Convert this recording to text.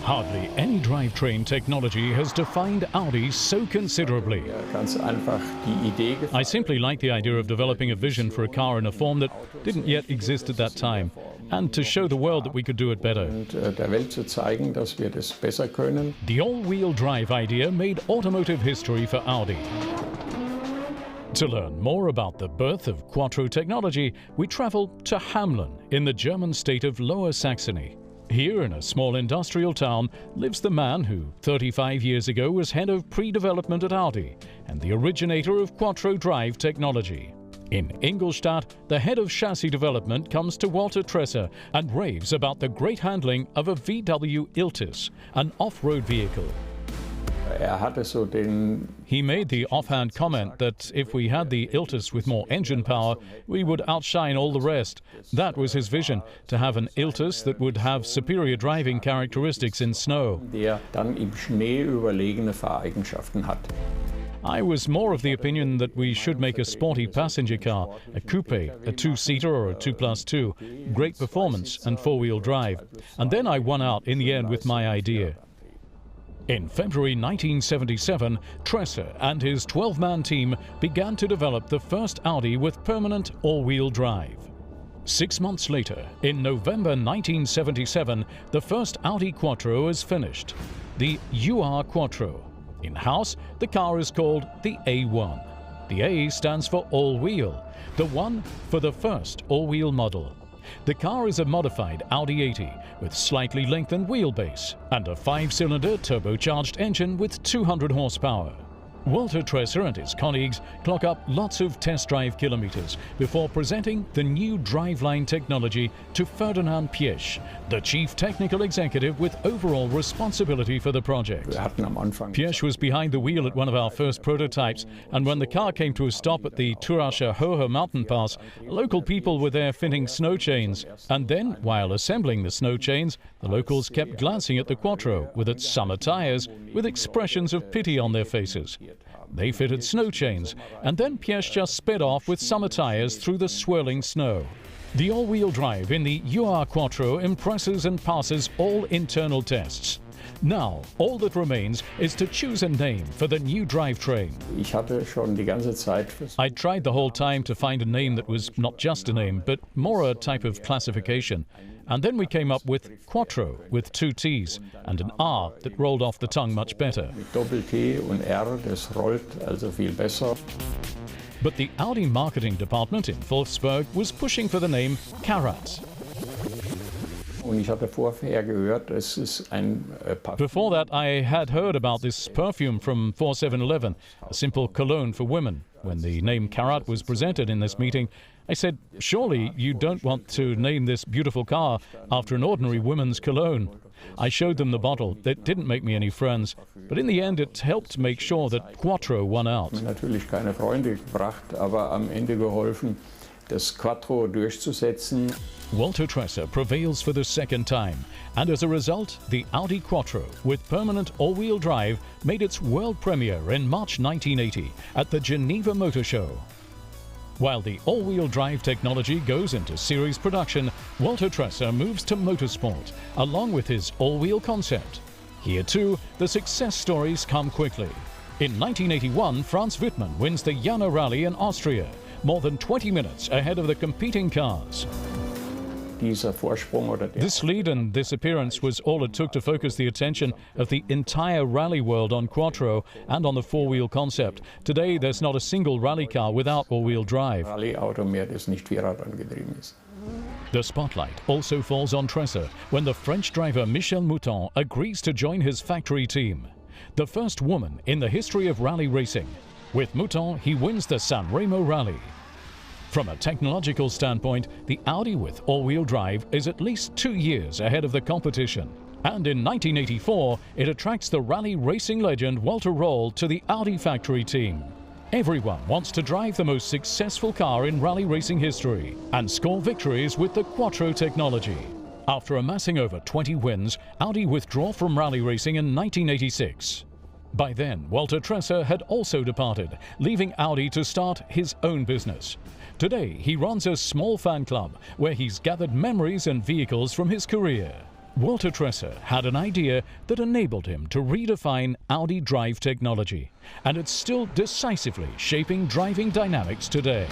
Hardly any drivetrain technology has defined Audi so considerably. I simply like the idea of developing a vision for a car in a form that didn't yet exist at that time, and to show the world that we could do it better. The all-wheel drive idea made automotive history for Audi. To learn more about the birth of quattro technology, we travel to Hamelin in the German state of Lower Saxony. Here, in a small industrial town, lives the man who 35 years ago was head of pre-development at Audi and the originator of quattro drive technology. In Ingolstadt, the head of chassis development comes to Walter Tresser and raves about the great handling of a VW Iltis, an off-road vehicle. He made the offhand comment that if we had the Iltis with more engine power, we would outshine all the rest. That was his vision, to have an Iltis that would have superior driving characteristics in snow. I was more of the opinion that we should make a sporty passenger car, a coupe, a two-seater or a 2+2, great performance and four-wheel drive. And then I won out in the end with my idea. In February 1977, Tresser and his 12-man team began to develop the first Audi with permanent all-wheel drive. 6 months later, in November 1977, the first Audi Quattro is finished, the UR Quattro. In-house, the car is called the A1. The A stands for all-wheel, the 1 for the first all-wheel model. The car is a modified Audi 80 with slightly lengthened wheelbase and a 5-cylinder turbocharged engine with 200 horsepower. Walter Tresser and his colleagues clock up lots of test drive kilometers before presenting the new driveline technology to Ferdinand Piëch, the chief technical executive with overall responsibility for the project. Piëch was behind the wheel at one of our first prototypes, and when the car came to a stop at the Turascher Hohe mountain pass, local people were there fitting snow chains. And then, while assembling the snow chains, the locals kept glancing at the Quattro with its summer tires with expressions of pity on their faces. They fitted snow chains, and then Piëch just sped off with summer tires through the swirling snow. The all-wheel drive in the UR Quattro impresses and passes all internal tests. Now, all that remains is to choose a name for the new drivetrain. I tried the whole time to find a name that was not just a name, but more a type of classification. And then we came up with quattro with 2 T's and an R that rolled off the tongue much better. But the Audi marketing department in Wolfsburg was pushing for the name Karat. Before that, I had heard about this perfume from 4711, a simple cologne for women. When the name Karat was presented in this meeting, I said, surely you don't want to name this beautiful car after an ordinary woman's cologne. I showed them the bottle. That didn't make me any friends, but in the end it helped make sure that Quattro won out. Walter Tresser prevails for the second time, and as a result, the Audi Quattro with permanent all-wheel drive made its world premiere in March 1980 at the Geneva Motor Show. While the all-wheel drive technology goes into series production, Walter Tresser moves to motorsport, along with his all-wheel concept. Here too, the success stories come quickly. In 1981, Franz Wittmann wins the Jana Rally in Austria, more than 20 minutes ahead of the competing cars. This lead and this appearance was all it took to focus the attention of the entire rally world on Quattro and on the four-wheel concept. Today, there's not a single rally car without all-wheel drive. The spotlight also falls on Tresser when the French driver Michèle Mouton agrees to join his factory team. The first woman in the history of rally racing. With Mouton, he wins the San Remo Rally. From a technological standpoint, the Audi with all-wheel drive is at least 2 years ahead of the competition. And in 1984, it attracts the rally racing legend Walter Röhrl to the Audi factory team. Everyone wants to drive the most successful car in rally racing history and score victories with the Quattro technology. After amassing over 20 wins, Audi withdraw from rally racing in 1986. By then, Walter Tresser had also departed, leaving Audi to start his own business. Today, he runs a small fan club where he's gathered memories and vehicles from his career. Walter Tresser had an idea that enabled him to redefine Audi drive technology, and it's still decisively shaping driving dynamics today.